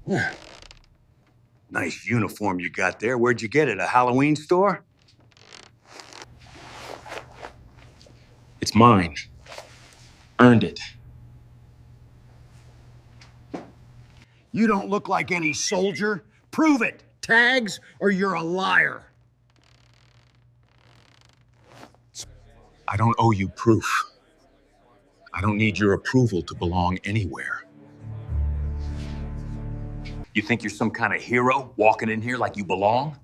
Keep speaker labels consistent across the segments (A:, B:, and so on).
A: Nice uniform you got there. Where'd you get it? A Halloween store?
B: It's mine. Earned it.
A: You don't look like any soldier. Prove it. Tags, or you're a liar.
B: I don't owe you proof. I don't need your approval to belong anywhere.
A: You think you're some kind of hero walking in here like you belong?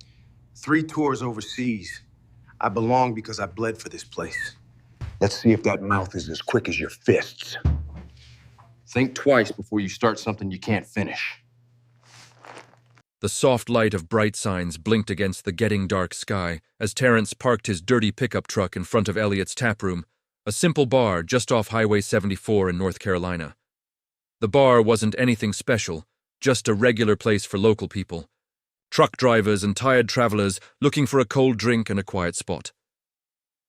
A: 3 tours overseas. I belong because I bled for this place. Let's see if that mouth is as quick as your fists.
B: Think twice before you start something you can't finish.
C: The soft light of bright signs blinked against the getting dark sky as Terrence parked his dirty pickup truck in front of Elliot's taproom, a simple bar just off Highway 74 in North Carolina. The bar wasn't anything special, just a regular place for local people. Truck drivers and tired travelers looking for a cold drink and a quiet spot.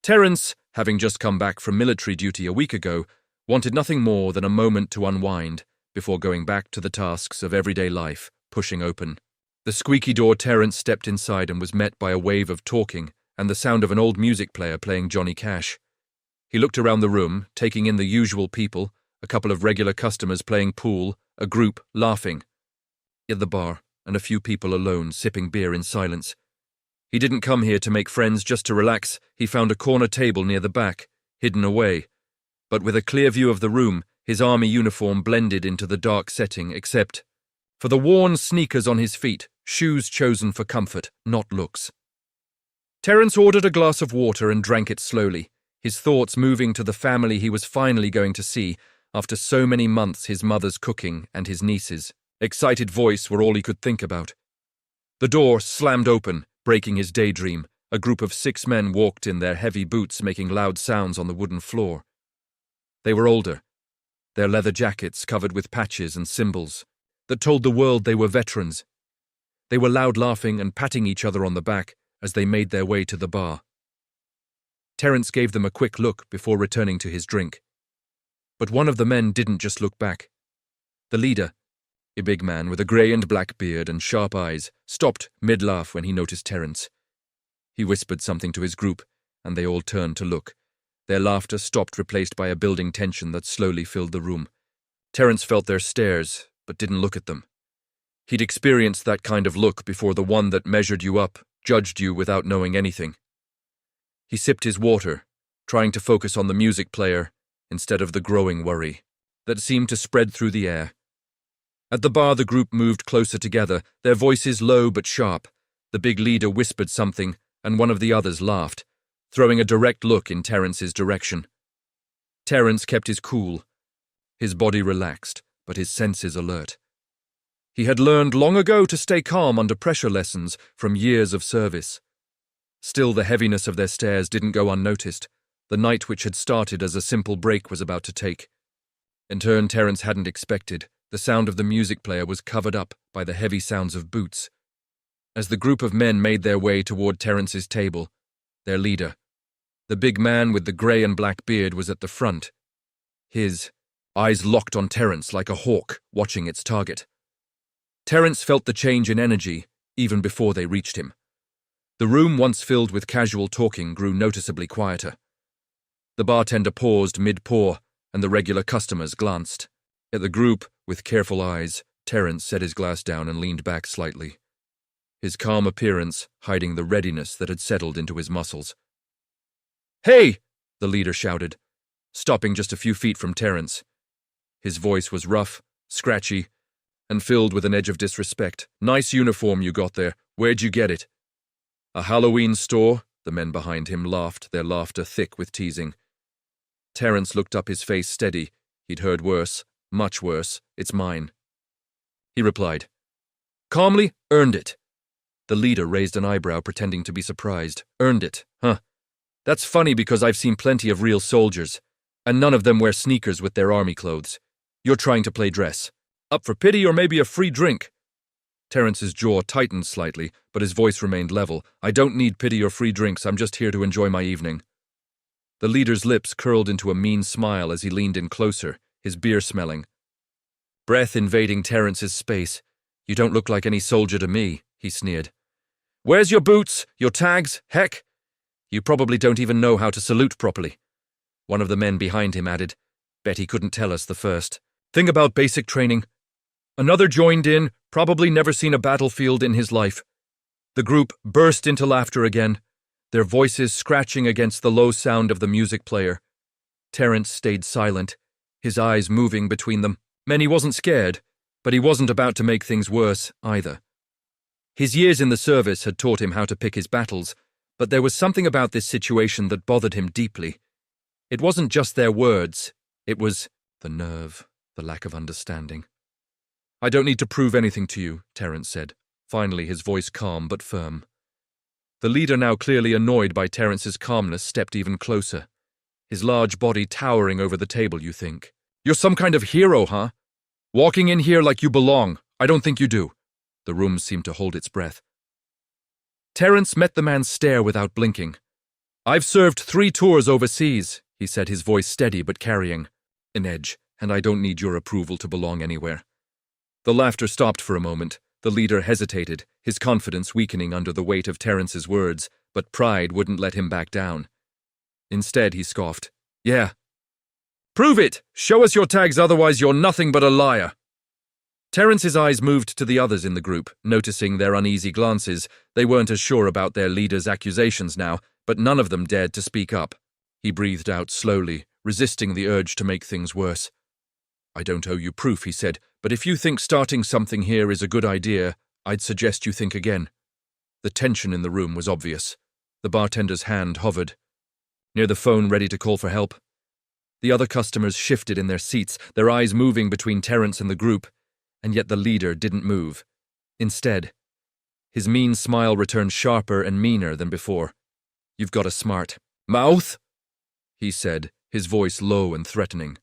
C: Terrence, having just come back from military duty a week ago, wanted nothing more than a moment to unwind before going back to the tasks of everyday life, pushing open. The squeaky door. Terrence stepped inside and was met by a wave of talking and the sound of an old music player playing Johnny Cash. He looked around the room, taking in the usual people, a couple of regular customers playing pool, a group laughing. At the bar, and a few people alone sipping beer in silence. He didn't come here to make friends, just to relax. He found a corner table near the back, hidden away. But with a clear view of the room, his army uniform blended into the dark setting, except for the worn sneakers on his feet, shoes chosen for comfort, not looks. Terrence ordered a glass of water and drank it slowly, his thoughts moving to the family he was finally going to see after so many months. His mother's cooking and his niece's excited voice were all he could think about. The door slammed open, breaking his daydream. A group of 6 men walked in, their heavy boots making loud sounds on the wooden floor. They were older, their leather jackets covered with patches and symbols that told the world they were veterans. They were loud, laughing and patting each other on the back as they made their way to the bar. Terrence gave them a quick look before returning to his drink. But one of the men didn't just look back. The leader, a big man with a grey and black beard and sharp eyes, stopped mid-laugh when he noticed Terrence. He whispered something to his group, and they all turned to look. Their laughter stopped, replaced by a building tension that slowly filled the room. Terrence felt their stares, but didn't look at them. He'd experienced that kind of look before, the one that measured you up, judged you without knowing anything. He sipped his water, trying to focus on the music player instead of the growing worry that seemed to spread through the air. At the bar, the group moved closer together, their voices low but sharp. The big leader whispered something, and one of the others laughed, throwing a direct look in Terrence's direction. Terrence kept his cool, his body relaxed, but his senses alert. He had learned long ago to stay calm under pressure, lessons from years of service. Still, the heaviness of their stares didn't go unnoticed. The night which had started as a simple break was about to take. In turn, Terrence hadn't expected. The sound of the music player was covered up by the heavy sounds of boots. As the group of men made their way toward Terrence's table, their leader, the big man with the grey and black beard, was at the front. His eyes locked on Terrence like a hawk watching its target. Terrence felt the change in energy even before they reached him. The room, once filled with casual talking, grew noticeably quieter. The bartender paused mid-pour, and the regular customers glanced. At the group, with careful eyes, Terrence set his glass down and leaned back slightly, his calm appearance hiding the readiness that had settled into his muscles. "Hey!" the leader shouted, stopping just a few feet from Terrence. His voice was rough, scratchy, and filled with an edge of disrespect. "Nice uniform you got there. Where'd you get it?" "A Halloween store?" The men behind him laughed, their laughter thick with teasing. Terrence looked up, his face steady. He'd heard worse, much worse. "It's mine," he replied. Calmly, "Earned it." The leader raised an eyebrow, pretending to be surprised. "Earned it, huh? That's funny because I've seen plenty of real soldiers, and none of them wear sneakers with their army clothes. You're trying to play dress. Up for pity or maybe a free drink?" Terrence's jaw tightened slightly, but his voice remained level. "I don't need pity or free drinks. I'm just here to enjoy my evening." The leader's lips curled into a mean smile as he leaned in closer, his beer smelling. Breath invading Terrence's space, You don't look like any soldier to me, he sneered. Where's your boots? Your tags? Heck! You probably don't even know how to salute properly. One of the men behind him added, Bet he couldn't tell us the first. Thing about basic training. Another joined in, probably never seen a battlefield in his life. The group burst into laughter again, their voices scratching against the low sound of the music player. Terence stayed silent, his eyes moving between them. He wasn't scared, but he wasn't about to make things worse either. His years in the service had taught him how to pick his battles, but there was something about this situation that bothered him deeply. It wasn't just their words, it was the nerve, the lack of understanding. I don't need to prove anything to you, Terence said, finally his voice calm but firm. The leader, now clearly annoyed by Terence's calmness, stepped even closer, his large body towering over the table, you think. You're some kind of hero, huh? Walking in here like you belong. I don't think you do. The room seemed to hold its breath. Terence met the man's stare without blinking. I've served 3 tours overseas, he said, his voice steady but carrying an edge, and I don't need your approval to belong anywhere. The laughter stopped for a moment. The leader hesitated, his confidence weakening under the weight of Terence's words, but pride wouldn't let him back down. Instead, he scoffed. Yeah. Prove it! Show us your tags, otherwise you're nothing but a liar. Terence's eyes moved to the others in the group, noticing their uneasy glances. They weren't as sure about their leader's accusations now, but none of them dared to speak up. He breathed out slowly, resisting the urge to make things worse. I don't owe you proof, he said, but if you think starting something here is a good idea, I'd suggest you think again. The tension in the room was obvious. The bartender's hand hovered, near the phone ready to call for help. The other customers shifted in their seats, their eyes moving between Terence and the group, and yet the leader didn't move. Instead, his mean smile returned sharper and meaner than before. You've got a smart mouth, he said, his voice low and threatening.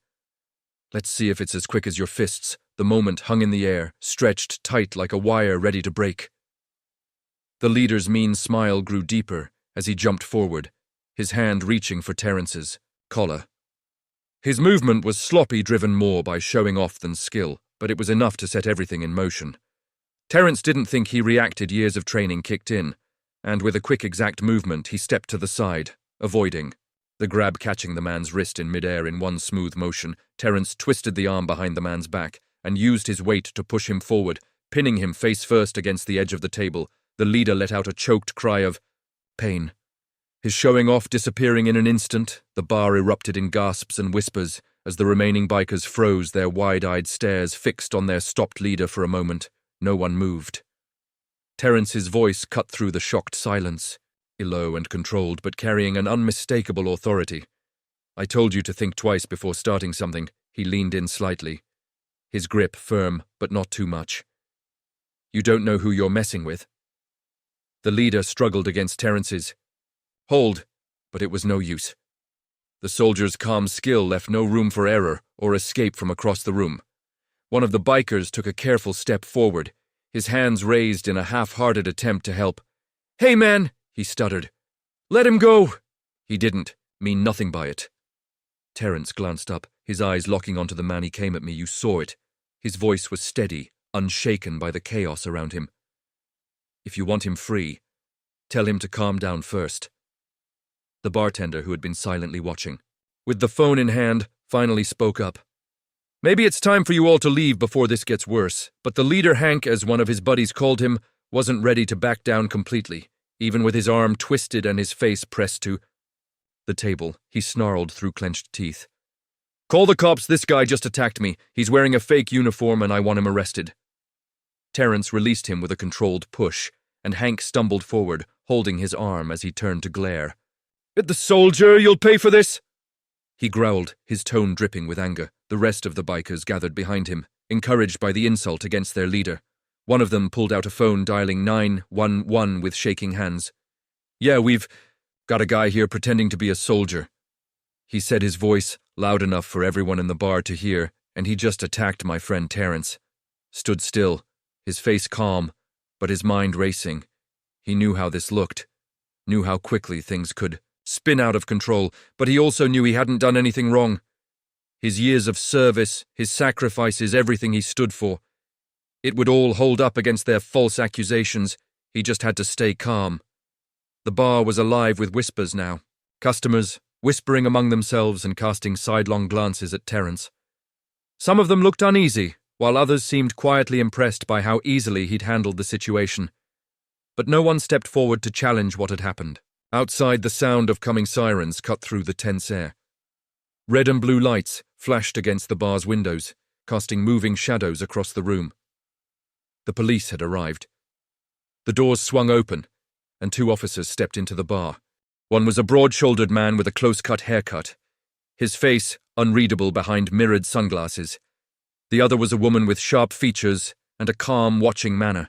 C: Let's see if it's as quick as your fists. The moment hung in the air, stretched tight like a wire ready to break. The leader's mean smile grew deeper as he jumped forward, his hand reaching for Terence's collar. His movement was sloppy, driven more by showing off than skill, but it was enough to set everything in motion. Terence didn't think he reacted. Years of training kicked in, and with a quick, exact movement, he stepped to the side, avoiding. The grab catching the man's wrist in midair in one smooth motion, Terence twisted the arm behind the man's back and used his weight to push him forward, pinning him face first against the edge of the table. The leader let out a choked cry of pain. His showing off disappearing in an instant, the bar erupted in gasps and whispers as the remaining bikers froze, their wide-eyed stares fixed on their stopped leader for a moment. No one moved. Terence's voice cut through the shocked silence, low and controlled, but carrying an unmistakable authority. I told you to think twice before starting something. He leaned in slightly, his grip firm, but not too much. You don't know who you're messing with. The leader struggled against Terence's hold, but it was no use. The soldier's calm skill left no room for error or escape from across the room. One of the bikers took a careful step forward, his hands raised in a half-hearted attempt to help. Hey, man, he stuttered. Let him go. He didn't mean nothing by it. Terence glanced up, his eyes locking onto the man. He came at me. You saw it. His voice was steady, unshaken by the chaos around him. If you want him free, tell him to calm down first. The bartender, who had been silently watching, with the phone in hand, finally spoke up. Maybe it's time for you all to leave before this gets worse, but the leader, Hank, as one of his buddies called him, wasn't ready to back down completely, even with his arm twisted and his face pressed to the table. He snarled through clenched teeth. Call the cops, this guy just attacked me. He's wearing a fake uniform and I want him arrested. Terence released him with a controlled push, and Hank stumbled forward, holding his arm as he turned to glare. The soldier, you'll pay for this! He growled, his tone dripping with anger. The rest of the bikers gathered behind him, encouraged by the insult against their leader. One of them pulled out a phone, dialing 911 with shaking hands. Yeah, we've got a guy here pretending to be a soldier. He said, his voice loud enough for everyone in the bar to hear, and he just attacked my friend Terence. Stood still, his face calm, but his mind racing. He knew how this looked, knew how quickly things could spin out of control, but he also knew he hadn't done anything wrong. His years of service, his sacrifices, everything he stood for. It would all hold up against their false accusations. He just had to stay calm. The bar was alive with whispers now. Customers, whispering among themselves and casting sidelong glances at Terence. Some of them looked uneasy, while others seemed quietly impressed by how easily he'd handled the situation. But no one stepped forward to challenge what had happened. Outside, the sound of coming sirens cut through the tense air. Red and blue lights flashed against the bar's windows, casting moving shadows across the room. The police had arrived. The doors swung open, and 2 officers stepped into the bar. One was a broad-shouldered man with a close-cut haircut, his face unreadable behind mirrored sunglasses. The other was a woman with sharp features and a calm, watching manner.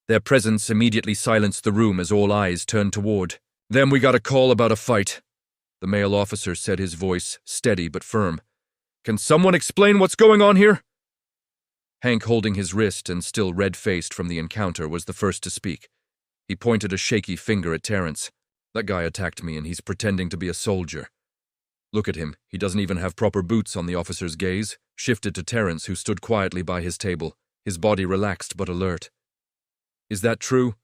C: Their presence immediately silenced the room as all eyes turned toward. "Then we got a call about a fight," the male officer said, his voice steady but firm. "Can someone explain what's going on here?" Hank, holding his wrist and still red-faced from the encounter, was the first to speak. He pointed a shaky finger at Terence. "That guy attacked me and he's pretending to be a soldier. Look at him, he doesn't even have proper boots." On the officer's gaze shifted to Terence, who stood quietly by his table, his body relaxed but alert. "Is that true?"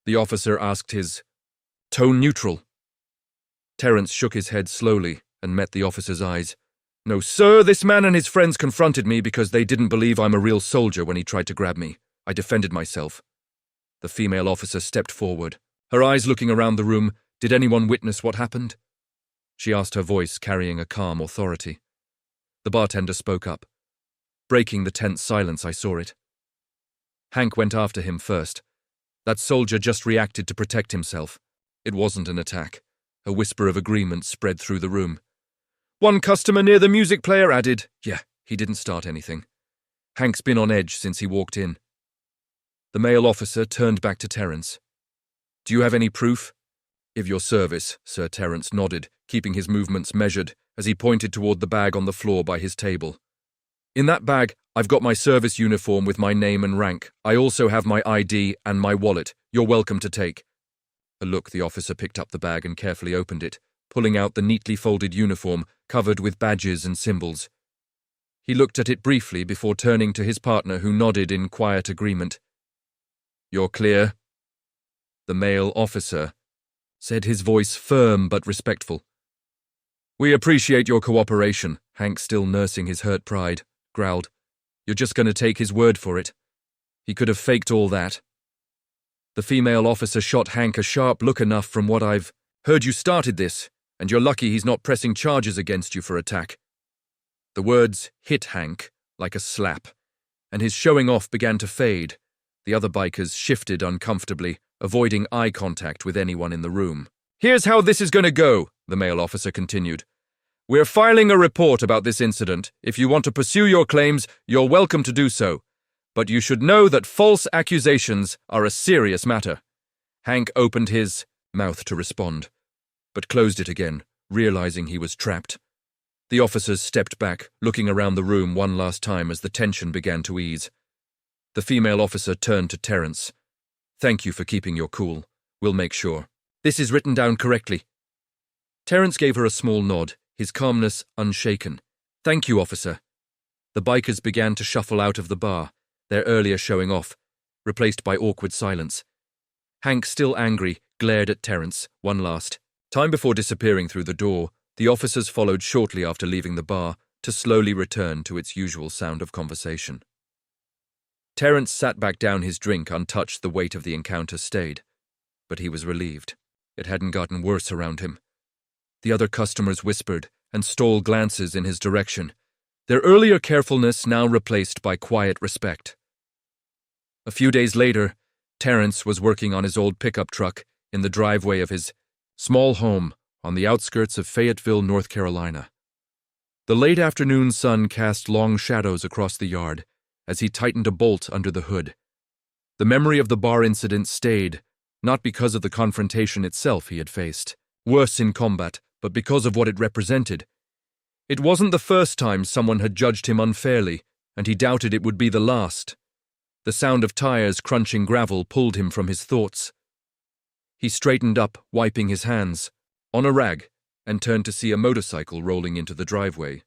C: the officer asked, his tone neutral. Terence shook his head slowly and met the officer's eyes. "No, sir, this man and his friends confronted me because they didn't believe I'm a real soldier when he tried to grab me. I defended myself." The female officer stepped forward, her eyes looking around the room. "Did anyone witness what happened?" she asked, her voice carrying a calm authority. The bartender spoke up. Breaking the tense silence, "I saw it." Hank went after him first. "That soldier just reacted to protect himself. It wasn't an attack." A whisper of agreement spread through the room. One customer near the music player added, "Yeah, he didn't start anything." Hank's been on edge since he walked in. The male officer turned back to Terence. "Do you have any proof?" "Of your service," Sir Terence nodded, keeping his movements measured as he pointed toward the bag on the floor by his table. "In that bag, I've got my service uniform with my name and rank. I also have my ID and my wallet. You're welcome to take." A look, the officer picked up the bag and carefully opened it, pulling out the neatly folded uniform covered with badges and symbols. He looked at it briefly before turning to his partner, who nodded in quiet agreement. "You're clear?" The male officer said, his voice firm but respectful. "We appreciate your cooperation," Hank, still nursing his hurt pride, growled. "You're just going to take his word for it? He could have faked all that." The female officer shot Hank a sharp look. "Enough from what I've heard. You started this, and you're lucky he's not pressing charges against you for attack." The words hit Hank like a slap, and his showing off began to fade. The other bikers shifted uncomfortably, avoiding eye contact with anyone in the room. "Here's how this is going to go," the male officer continued. "We're filing a report about this incident. If you want to pursue your claims, you're welcome to do so. But you should know that false accusations are a serious matter." Hank opened his mouth to respond, but closed it again, realizing he was trapped. The officers stepped back, looking around the room one last time as the tension began to ease. The female officer turned to Terence. "Thank you for keeping your cool. We'll make sure. This is written down correctly." Terence gave her a small nod, his calmness unshaken. "Thank you, officer." The bikers began to shuffle out of the bar, their earlier showing off, replaced by awkward silence. Hank, still angry, glared at Terence one last time before disappearing through the door. The officers followed shortly after leaving the bar to slowly return to its usual sound of conversation. Terence sat back down, his drink untouched. The weight of the encounter stayed, but he was relieved. It hadn't gotten worse around him. The other customers whispered and stole glances in his direction, their earlier carefulness now replaced by quiet respect. A few days later, Terence was working on his old pickup truck in the driveway of his small home on the outskirts of Fayetteville, North Carolina. The late afternoon sun cast long shadows across the yard as he tightened a bolt under the hood. The memory of the bar incident stayed, not because of the confrontation itself he had faced, worse in combat, but because of what it represented. It wasn't the first time someone had judged him unfairly, and he doubted it would be the last. The sound of tires crunching gravel pulled him from his thoughts. He straightened up, wiping his hands on a rag, and turned to see a motorcycle rolling into the driveway.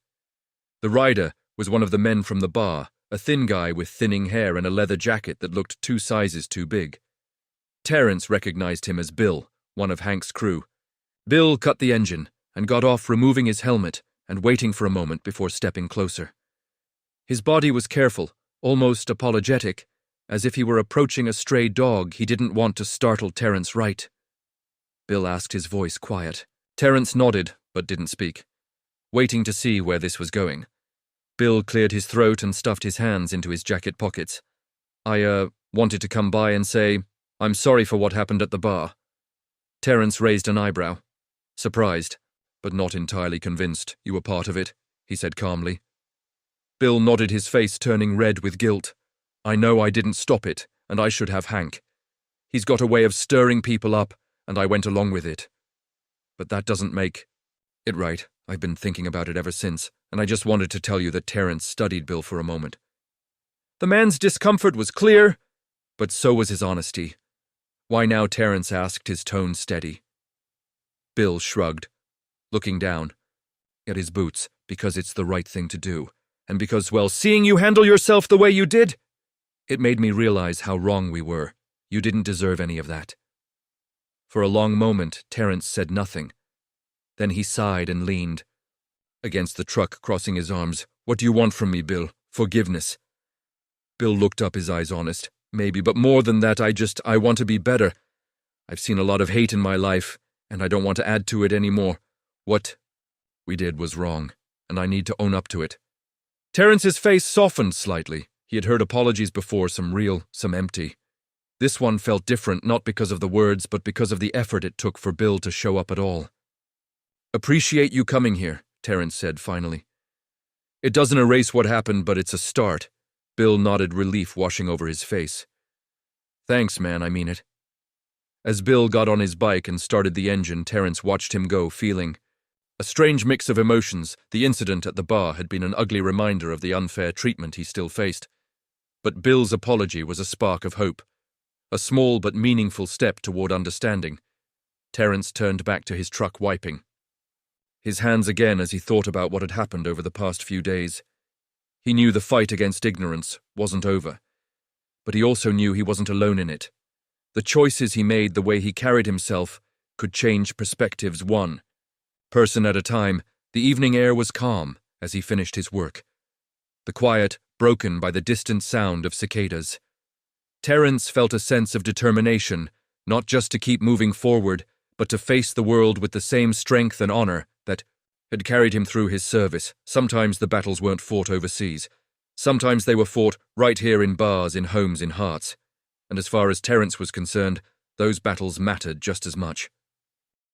C: The rider was one of the men from the bar, a thin guy with thinning hair and a leather jacket that looked 2 sizes too big. Terence recognized him as Bill, one of Hank's crew. Bill cut the engine and got off, removing his helmet and waiting for a moment before stepping closer. His body was careful, almost apologetic, as if he were approaching a stray dog he didn't want to startle Terence right. Bill asked, his voice quiet. Terence nodded, but didn't speak, waiting to see where this was going. Bill cleared his throat and stuffed his hands into his jacket pockets. I wanted to come by and say, I'm sorry for what happened at the bar. Terence raised an eyebrow. Surprised, but not entirely convinced you were part of it, he said calmly. Bill nodded, his face turning red with guilt. I know I didn't stop it, and I should have Hank. He's got a way of stirring people up, and I went along with it. But that doesn't make it right. I've been thinking about it ever since, and I just wanted to tell you that Terence studied Bill for a moment. The man's discomfort was clear, but so was his honesty. Why now? Terence asked, his tone steady. Bill shrugged, looking down at his boots, because it's the right thing to do, and because, well, seeing you handle yourself the way you did, it made me realize how wrong we were. You didn't deserve any of that. For a long moment, Terence said nothing. Then he sighed and leaned against the truck, crossing his arms. What do you want from me, Bill? Forgiveness. Bill looked up, his eyes honest. Maybe, but more than that, I want to be better. I've seen a lot of hate in my life, and I don't want to add to it anymore. What we did was wrong, and I need to own up to it. Terence's face softened slightly. He had heard apologies before, some real, some empty. This one felt different, not because of the words, but because of the effort it took for Bill to show up at all. Appreciate you coming here, Terence said finally. It doesn't erase what happened, but it's a start. Bill nodded, relief washing over his face. Thanks, man, I mean it. As Bill got on his bike and started the engine, Terence watched him go, feeling a strange mix of emotions. The incident at the bar had been an ugly reminder of the unfair treatment he still faced. But Bill's apology was a spark of hope, a small but meaningful step toward understanding. Terence turned back to his truck, wiping his hands again as he thought about what had happened over the past few days. He knew the fight against ignorance wasn't over, but he also knew he wasn't alone in it. The choices he made, the way he carried himself, could change perspectives one person at a time. The evening air was calm as he finished his work, the quiet broken by the distant sound of cicadas. Terence felt a sense of determination, not just to keep moving forward, but to face the world with the same strength and honor that had carried him through his service. Sometimes the battles weren't fought overseas. Sometimes they were fought right here in bars, in homes, in hearts. And as far as Terence was concerned, those battles mattered just as much.